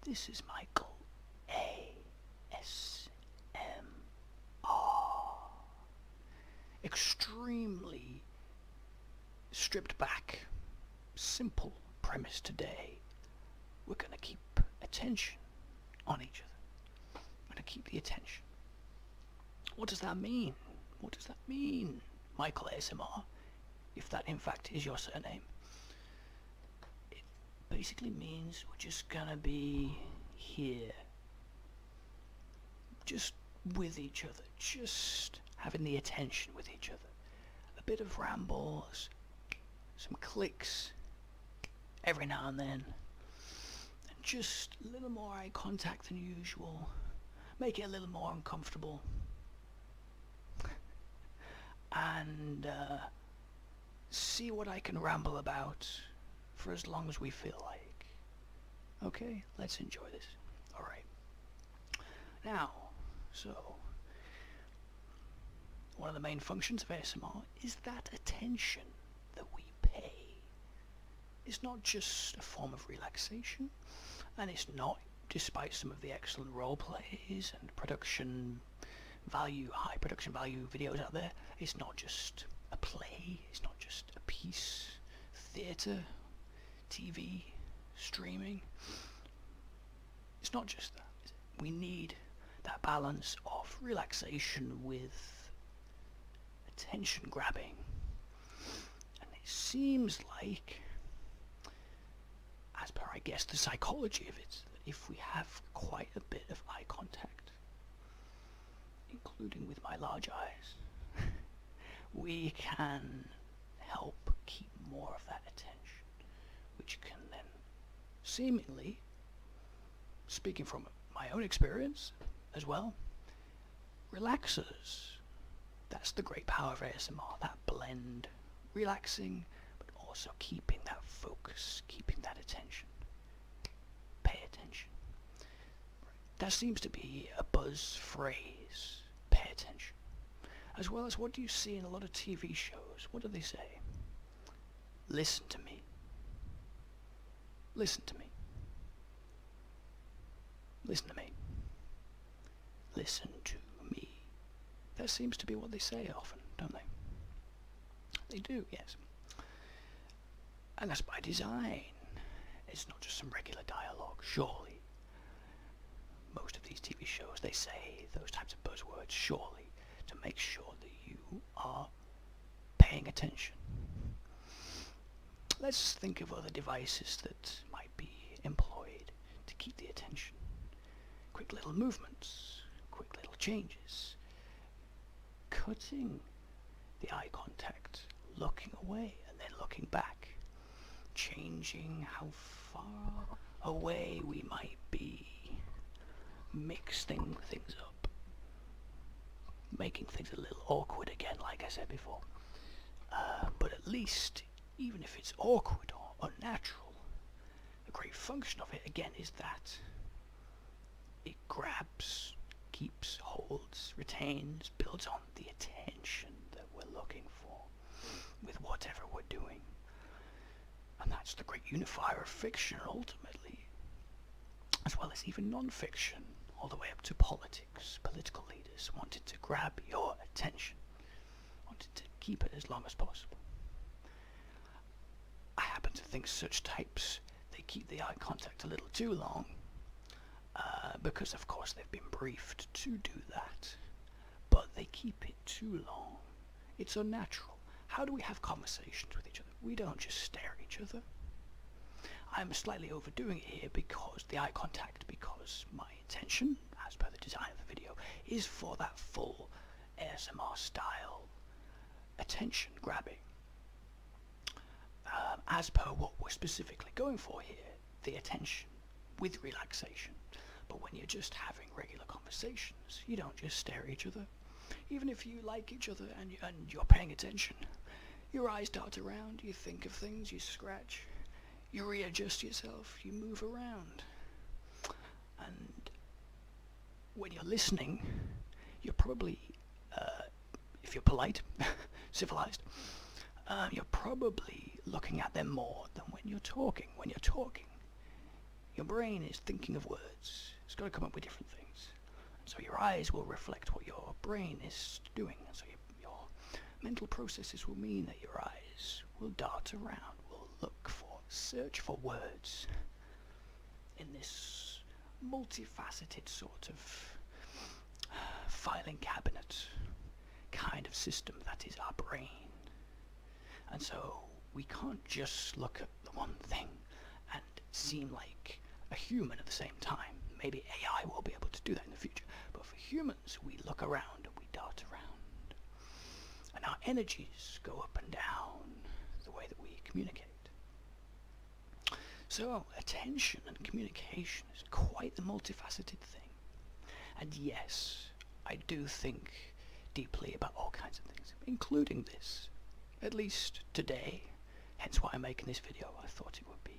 This is Michael ASMR. Extremely stripped back, simple premise today. We're going to keep attention on each other. We're going to keep the attention. What does that mean? What does that mean, Michael ASMR? If that in fact is your surname. It basically means we're just going to be here. Just with each other. Just having the attention with each other. A bit of rambles, some clicks every now and then, and just a little more eye contact than usual. Make it a little more uncomfortable. And see what I can ramble about for as long as we feel like. Okay, let's enjoy this. Alright. Now, so one of the main functions of ASMR is that attention that we pay. It's not just a form of relaxation, and it's not, despite some of the excellent role plays and high production value videos out there, it's not just a play, it's not just a piece, theatre, TV, streaming. It's not just that. We need that balance of relaxation with attention grabbing. And it seems like, as per I guess the psychology of it, that if we have quite a bit of eye contact, including with my large eyes, we can help keep more of that attention, which can then seemingly, speaking from my own experience as well, relax us. That's the great power of ASMR, that blend, relaxing, but also keeping that focus, keeping that attention. Pay attention. That seems to be a buzz phrase, pay attention. As well as, what do you see in a lot of TV shows? What do they say? Listen to me. Listen to me. Listen to me. Listen to me. That seems to be what they say often, don't they? They do, yes. And that's by design. It's not just some regular dialogue, surely. Most of these TV shows, they say those types of buzzwords, surely, to make sure that you are paying attention. Let's think of other devices that might be employed to keep the attention. Quick little movements, quick little changes. Cutting the eye contact, looking away and then looking back. Changing how far away we might be. Mixing things up. Making things a little awkward again, like I said before. But at least, even if it's awkward or unnatural, the great function of it, again, is that it grabs, keeps, holds, retains, builds on the attention that we're looking for with whatever we're doing. And that's the great unifier of fiction, ultimately, as well as even non-fiction, all the way up to politics. Political leaders wanted to grab your attention, wanted to keep it as long as possible. I happen to think such types, they keep the eye contact a little too long, because of course they've been briefed to do that, but they keep it too long. It's unnatural. How do we have conversations with each other? We don't just stare at each other. I'm slightly overdoing it here because the eye contact, because my intention, as per the design of the video, is for that full ASMR style attention grabbing. As per what we're specifically going for here, the attention with relaxation. But when you're just having regular conversations, you don't just stare at each other. Even if you like each other and you're paying attention, your eyes dart around, you think of things, you scratch, you readjust yourself, you move around. And when you're listening, you're probably, if you're polite, civilized, you're probably looking at them more than when you're talking. When you're talking, Your brain is thinking of words. It's got to come up with different things. And so your eyes will reflect what your brain is doing. And so your mental processes will mean that your eyes will dart around, will look for, search for words in this multifaceted sort of filing cabinet kind of system that is our brain. And so we can't just look at the one thing and seem like a human at the same time. Maybe AI will be able to do that in the future, but for humans we look around and we dart around, and our energies go up and down the way that we communicate. So attention and communication is quite the multifaceted thing. And yes, I do think deeply about all kinds of things, including this. At least today, hence why I'm making this video. I thought it would be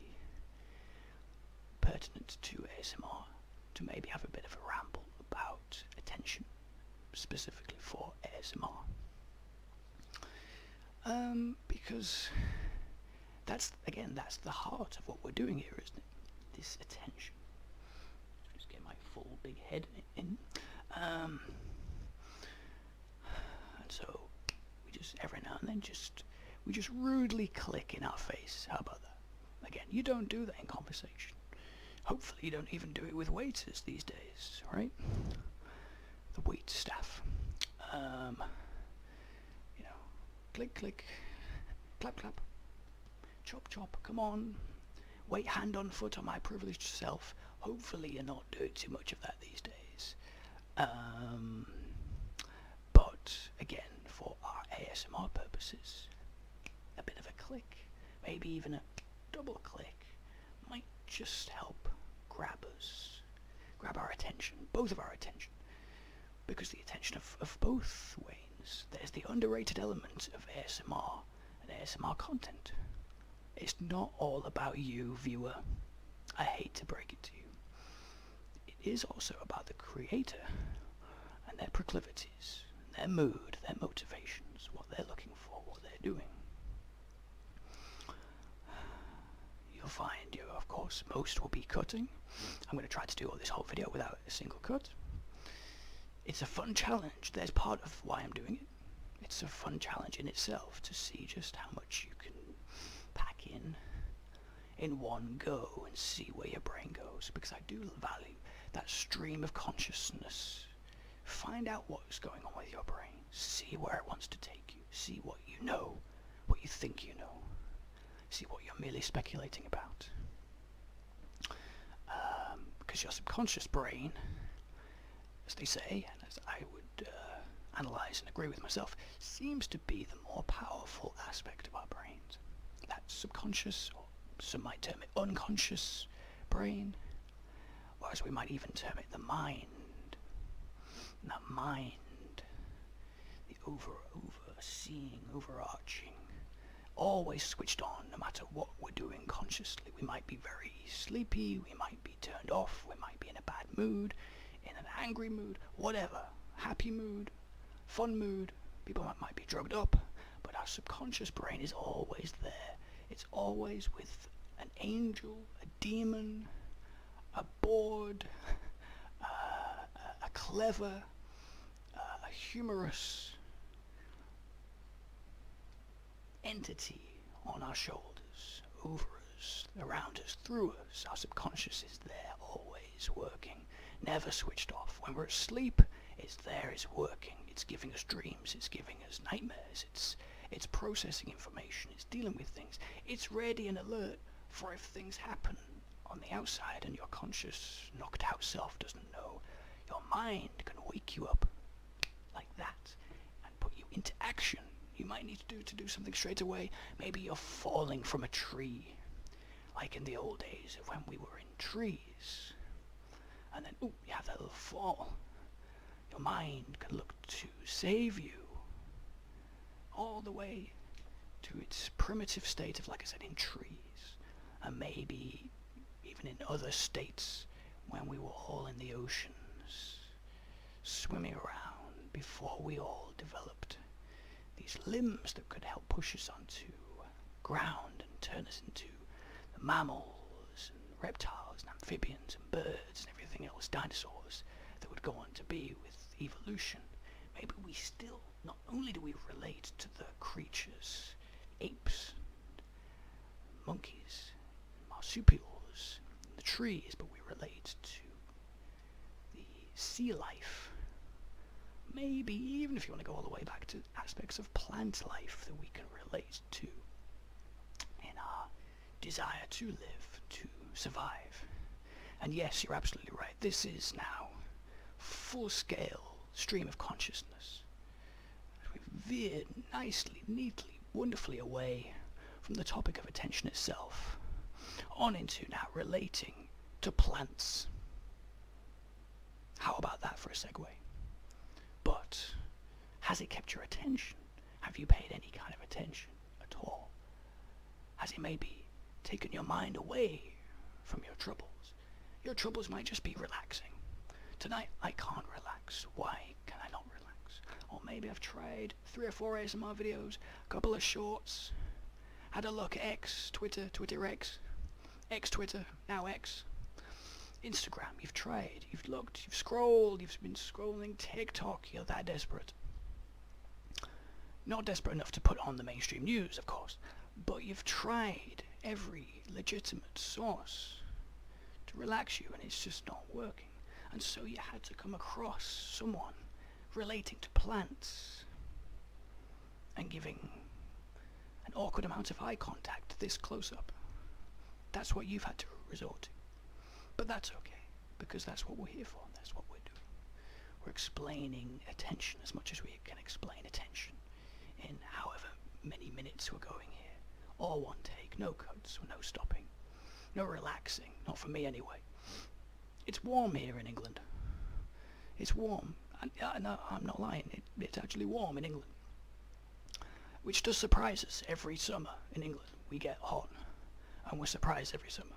pertinent to ASMR to maybe have a bit of a ramble about attention, specifically for ASMR. Because that's the heart of what we're doing here, isn't it? This attention. Just get my full big head in. And so we just every now and then we just rudely click in our face. How about that? Again, you don't do that in conversation. Hopefully you don't even do it with waiters these days, right? The wait staff. Click, click, clap, clap, chop, chop, come on. Wait hand on foot on my privileged self. Hopefully you're not doing too much of that these days. But again, for our ASMR purposes, a bit of a click, maybe even a double click, might just help grab our attention, both of our attention. Because the attention of both ways, there's the underrated element of ASMR and ASMR content. It's not all about you, viewer. I hate to break it to you. It is also about the creator and their proclivities, their mood, their motivations, what they're looking for, what they're doing. You'll find, of course, most will be cutting. I'm going to try to do all this whole video without a single cut. It's a fun challenge. There's part of why I'm doing it. It's a fun challenge in itself to see just how much you can pack in one go and see where your brain goes, because I do value that stream of consciousness. Find out what's going on with your brain. See where it wants to take you. See what you know, what you think you know. See what you're merely speculating about. Because your subconscious brain, as they say, and as I would analyse and agree with myself, seems to be the more powerful aspect of our brains. That subconscious, or some might term it unconscious brain, or as we might even term it, the mind. And that mind, the overseeing, overarching, always switched on no matter what we're doing consciously. We might be very sleepy, we might be turned off, we might be in a bad mood, in an angry mood, whatever, happy mood, fun mood, people might be drugged up, but our subconscious brain is always there. It's always with an angel, a demon, a bored, a clever, a humorous entity on our shoulders, over us, around us, through us. Our subconscious is there, always working, never switched off. When we're asleep, it's there, it's working, it's giving us dreams, it's giving us nightmares, it's processing information, it's dealing with things, it's ready and alert for if things happen on the outside and your conscious, knocked out self doesn't know. Your mind can wake you up like that and put you into action. You might need to do something straight away. Maybe you're falling from a tree, like in the old days of when we were in trees. And then, you have that little fall. Your mind can look to save you all the way to its primitive state of, like I said, in trees. And maybe even in other states when we were all in the oceans, swimming around before we all developed these limbs that could help push us onto ground and turn us into the mammals and reptiles and amphibians and birds and everything else, dinosaurs, that would go on to be with evolution, maybe we still, not only do we relate to the creatures, apes, monkeys, marsupials, the trees, but we relate to the sea life. Maybe even if you want to go all the way back to aspects of plant life that we can relate to in our desire to live, to survive. And yes, you're absolutely right. This is now full-scale stream of consciousness. We've veered nicely, neatly, wonderfully away from the topic of attention itself, on into now relating to plants. How about that for a segue? But has it kept your attention? Have you paid any kind of attention at all? Has it maybe taken your mind away from your troubles? Your troubles might just be relaxing. Tonight I can't relax. Why can I not relax? Or maybe I've tried 3 or 4 ASMR videos, a couple of shorts, had a look at X, Twitter, Twitter X, X-Twitter, now X, Instagram. You've tried, you've looked, you've scrolled, you've been scrolling TikTok. You're that desperate. Not desperate enough to put on the mainstream news, of course, but you've tried every legitimate source to relax you, and it's just not working. And so you had to come across someone relating to plants and giving an awkward amount of eye contact this close up. That's what you've had to resort to. But that's okay, because that's what we're here for. That's what we're doing. We're explaining attention as much as we can explain attention in however many minutes we're going here. All one take, no cuts, no stopping, no relaxing, not for me anyway. It's warm here in England. It's warm. No, I'm not lying. It's actually warm in England. Which does surprise us every summer in England. We get hot, and we're surprised every summer.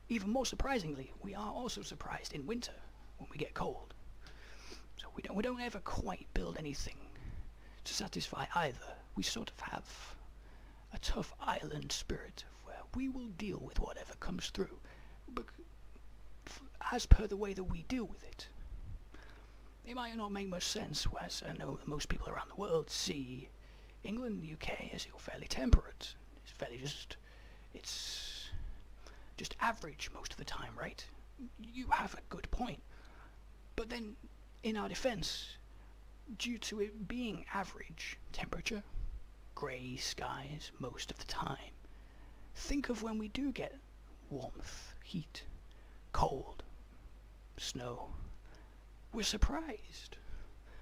Even more surprisingly, we are also surprised in winter when we get cold. So we don't ever quite build anything to satisfy either. We sort of have a tough island spirit where we will deal with whatever comes through, as per the way that we deal with it. It might not make much sense, whereas I know that most people around the world see England and the UK as fairly temperate. It's just average most of the time, right? You have a good point. But then, in our defense, due to it being average temperature, grey skies most of the time, think of when we do get warmth, heat, cold, snow. We're surprised,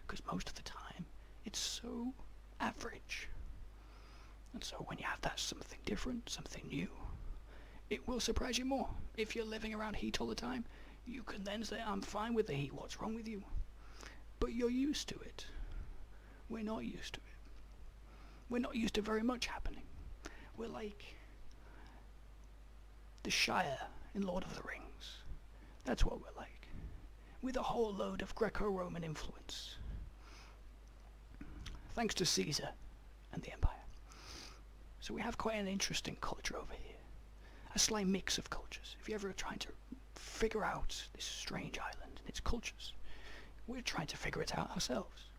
because most of the time it's so average. And so when you have that something different, something new, it will surprise you more. If you're living around heat all the time, you can then say, I'm fine with the heat, what's wrong with you? But you're used to it. We're not used to it. We're not used to very much happening. We're like the Shire in Lord of the Rings. That's what we're like. With a whole load of Greco-Roman influence. Thanks to Caesar and the Empire. So we have quite an interesting culture over here. A slight mix of cultures. If you're ever trying to figure out this strange island and its cultures, we're trying to figure it out ourselves.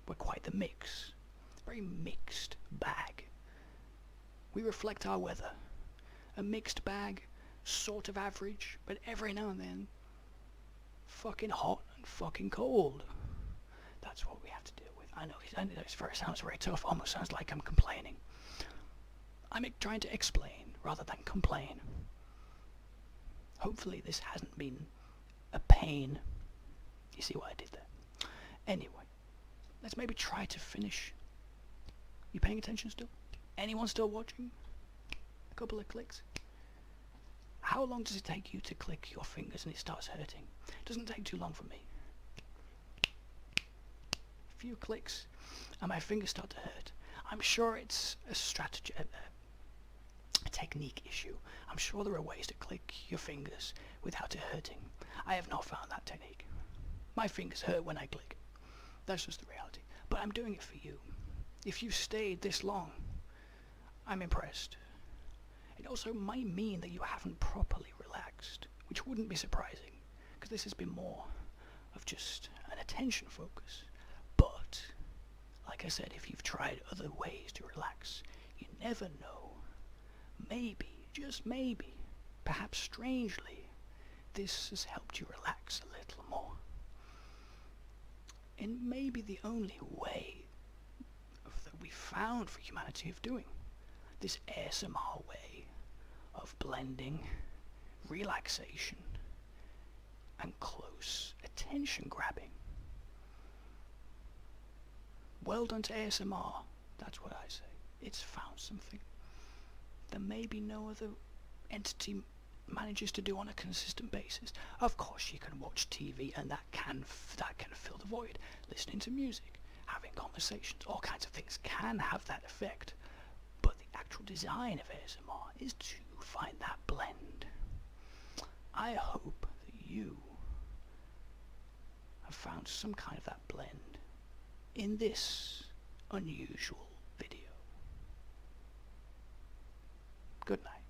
We're quite the mix. Very mixed bag. We reflect our weather. A mixed bag, sort of average, but every now and then, fucking hot and fucking cold. That's what we have to deal with. I know it sounds very tough, almost sounds like I'm complaining. I'm trying to explain rather than complain. Hopefully this hasn't been a pain. You see what I did there? Anyway, let's maybe try to finish. You paying attention still? Anyone still watching? A couple of clicks? How long does it take you to click your fingers and it starts hurting? It doesn't take too long for me. A few clicks and my fingers start to hurt. I'm sure it's a strategy, a technique issue. I'm sure there are ways to click your fingers without it hurting. I have not found that technique. My fingers hurt when I click. That's just the reality. But I'm doing it for you. If you've stayed this long, I'm impressed. It also might mean that you haven't properly relaxed, which which wouldn't be surprising, because this has been more of just an attention focus. But, like I said, if you've tried other ways to relax, you never know. Maybe, just maybe, perhaps strangely, this has helped you relax a little more. And maybe the only way that we found for humanity of doing this ASMR way of blending relaxation and close attention grabbing. Well done to ASMR, that's what I say. It's found something that maybe no other entity manages to do on a consistent basis. Of course you can watch TV and that can fill the void. Listening to music, having conversations, all kinds of things can have that effect. But the actual design of ASMR is to find that blend. I hope that you have found some kind of that blend in this unusual video. Good night.